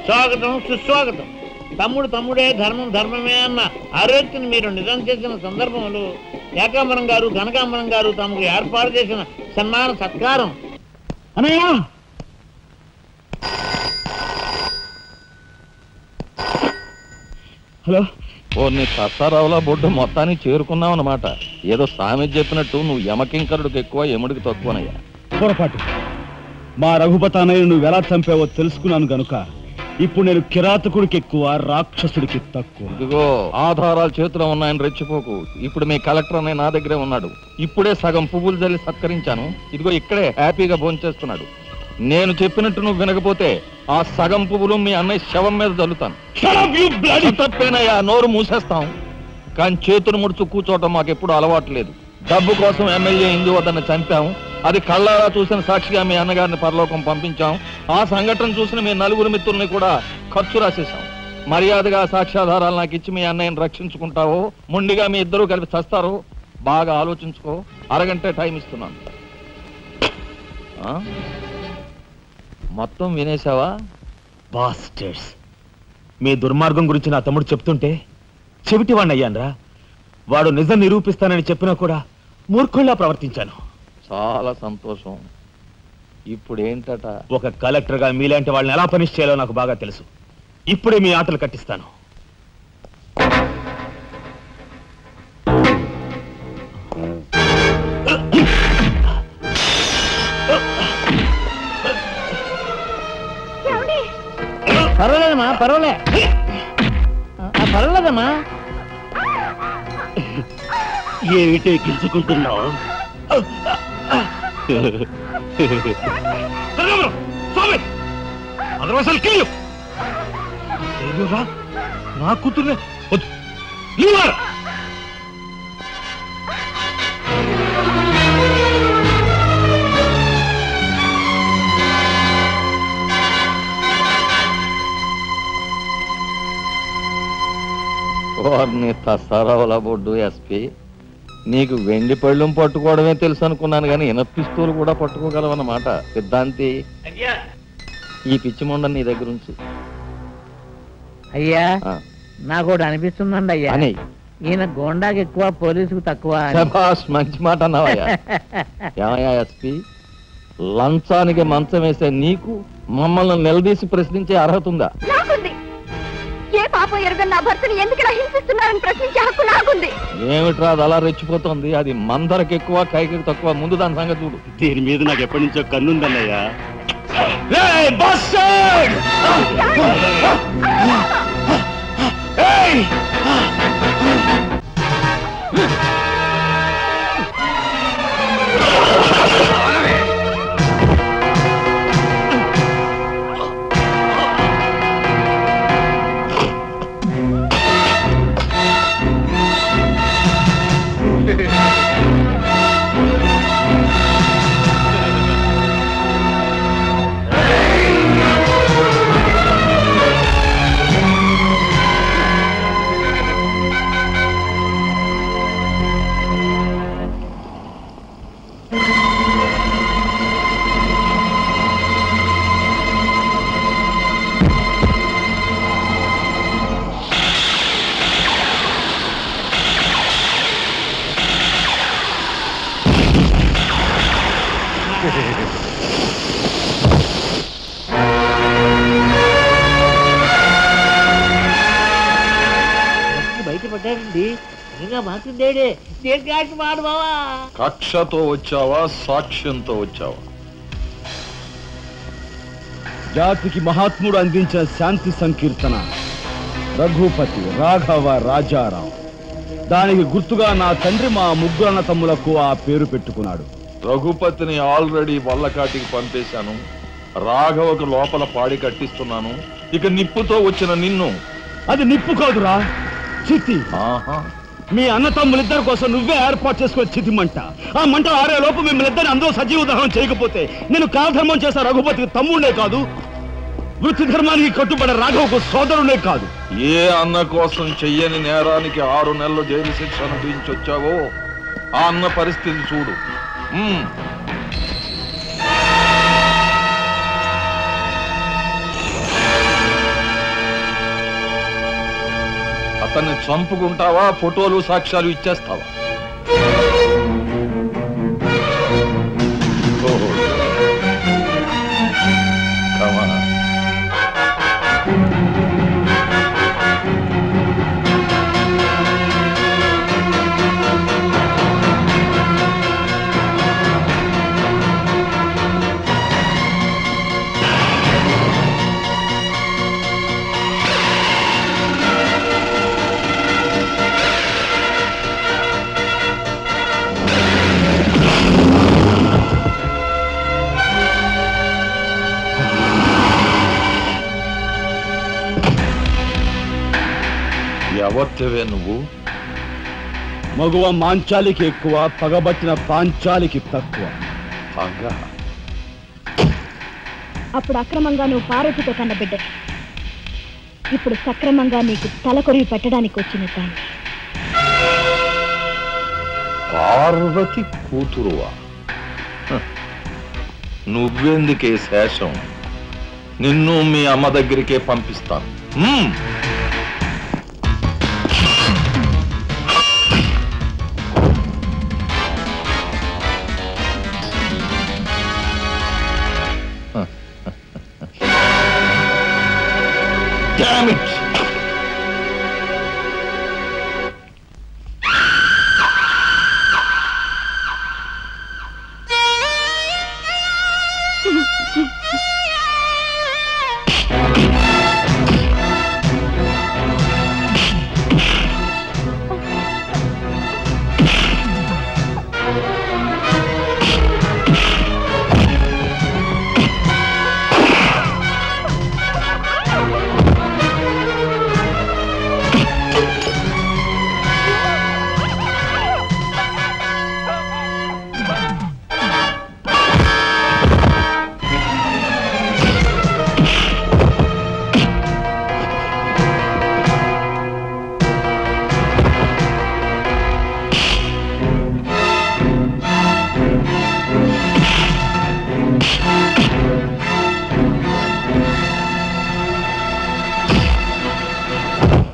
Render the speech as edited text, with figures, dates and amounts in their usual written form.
స్వాగతం సుస్వాగతం. తమ్ముడు తమ్ముడే, ధర్మం ధర్మమే అన్న ఆరోగ్యం మీరు నిజం చేసిన సందర్భంలో ఏకాంబరం గారు, కనకాంబరం గారు తమకు ఏర్పాటు చేసిన సన్మాన సత్కారం. అన్నయ్య, హలో. ఓ నీ సత్తారావులా బొడ్డు మొత్తానికి చేరుకున్నావు అన్నమాట. ఏదో సామెత చెప్పినట్టు నువ్వు యమకింకరుడికి ఎక్కువ యముడికి తక్కువనయ్యా. పొరపాటు. మా రఘుపతి అన్నయ్య నువ్వు ఎలా చంపావో తెలుసుకున్నాను గనుక ఇప్పుడు నేను కిరాతకుడికి ఎక్కువ, రాక్షసుడికి తక్కువ. ఇదిగో ఆధారాలు చేతిలో ఉన్నాయని రెచ్చిపోకు. ఇప్పుడు మీ కలెక్టర్ అన్నయ్య నా దగ్గరే ఉన్నాడు. ఇప్పుడే సగం పువ్వులు జల్లి సత్కరించాను. ఇదిగో ఇక్కడే హ్యాపీగా భోంచేస్తున్నాడు. నేను చెప్పినట్టు నువ్వు వినకపోతే ఆ సగం పువ్వులు మీ అన్నయ్య శవం మీద జల్లుతాను. తప్పేనయ్యా, నోరు మూసేస్తాం. కానీ చేతులు ముడుచు కూర్చోవటం మాకెప్పుడు అలవాటు లేదు. డబ్బు కోసం ఎమ్మెల్యే ఇందువద్దన్న చంపాం. అది కళ్ళారా చూసిన సాక్షిగా మీ అన్నగారిని పరలోకం పంపించాం. ఆ సంఘటన చూసిన మీ నలుగురు మిత్రుల్ని కూడా ఖర్చు రాసేశాం. మర్యాదగా సాక్ష్యాధారాలు నాకు ఇచ్చి మీ అన్నయ్యని రక్షించుకుంటావో మొండిగా మీ ఇద్దరూ కలిపి చస్తారో బాగా ఆలోచించుకో. అరగంటే టైం ఇస్తున్నాను. మొత్తం వినేశావా? బాస్టర్స్, మీ దుర్మార్గం గురించి నా తమ్ముడు చెప్తుంటే చెవిటి వాడిని అయ్యాన్రా. వాడు నిజం నిరూపిస్తానని చెప్పినా కూడా మూర్ఖుల్లా ప్రవర్తించాను. చాలా సంతోషం. ఇప్పుడు ఏంటట? ఒక కలెక్టర్ గా మీలాంటి వాళ్ళని ఎలా పనిష్ చేయాలో నాకు బాగా తెలుసు. ఇప్పుడే మీ ఆటలు కట్టిస్తాను. పర్వాలేదమ్మా, పర్వాలేదమ్మా. ఏమిటే గిల్చుకుంటున్నావు? నా కూతుర్నే వారిని తసారావుల బొడ్డు ఎస్పీ, నీకు వెండి పళ్ళెం పట్టుకోవడమే తెలుసు అనుకున్నాను కానీ పిస్తూలు కూడా పట్టుకోగలవన్నమాట. సిద్ధాంతి, ఈ పిచ్చి మొండ నీ దగ్గర నుంచి. అయ్యా, నాకు ఒకటి అనిపిస్తుందండి అయ్యా. అని ఈయన గోండాకి ఎక్కువ, పోలీసుకు తక్కువ. శభాష్, మంచి మాట అన్నావయ్యా. ఏమయ్యా ఎస్పీ, లంచానికి మంచం వేసే నీకు మమ్మల్ని నిలదీసి ప్రశ్నించే అర్హత ఉందా? ఏ పాపం ఎరగని నా భర్తని ఎందుకు హింసిస్తున్నారని ప్రశ్నించే హక్కు నాకుంది. ఏమిట్రా అది అలా రెచ్చిపోతుంది? అది మందరికి ఎక్కువ, కైకి తక్కువ. ముందు దాని సంగతి చూడు. దీని మీద నాకు ఎప్పటి నుంచో కన్నుందన్నయ్యా. బయటపడ్డాడండి. మాసిందేడే మాడు బావా. కక్షతో వచ్చావా, సాక్ష్యంతో వచ్చావా? జాతికి మహాత్ముడు అందించిన శాంతి సంకీర్తన రఘుపతి రాఘవ రాజారాం. దానికి గుర్తుగా నా తండ్రి మా ముగ్గురు అన్న తమ్ములకు ఆ పేరు పెట్టుకున్నాడు. రఘుపతిని ఆల్రెడీ వల్లకాటికి పంపేశాను. రాఘవకు లోపల పాడి కట్టిస్తున్నాను. ఇక నిప్పుతో వచ్చిన నిన్ను. అది నిప్పు కాదురా, చితి. మీ అన్న తమ్ములిద్దరి కోసం నువ్వే ఏర్పాటు చేసుకునే చితి మంట. ఆ మంట ఆరే లోపు మిమ్మల్ని ఇద్దరిని అందరూ సజీవ దహనం చేయకపోతే నేను కాలధర్మం చేసే రఘుపతికి తమ్ముడే కాదు, వృత్తి ధర్మానికి కట్టుబడే రాఘవకు సోదరుడే కాదు. ఏ అన్న కోసం చెయ్యని నేరానికి 6 నెలలు జైలు శిక్ష అనుభవించొచ్చావో ఆ అన్న పరిస్థితి చూడు. అతన్ని చంపుకుంటావా ఫోటోలు సాక్ష్యాలు ఇచ్చేస్తావా? ఓహో. Come on. ఎవరివే నువ్వు? మగువ మాంచాలికి ఎక్కువ, పగబట్టిన పాంచాలికి తక్కువ. పగ? అప్పుడు అక్రమంగా నువ్వు పార్వతితో కన్న బిడ్డ, ఇప్పుడు సక్రమంగా నీకు తలకొరివి పెట్టడానికి వచ్చిన దాన్ని. పార్వతి కూతురువా? హ. నువ్వెందుకే శేషం? నిన్ను మీ అమ్మ దగ్గరికే పంపిస్తాను. Damn it!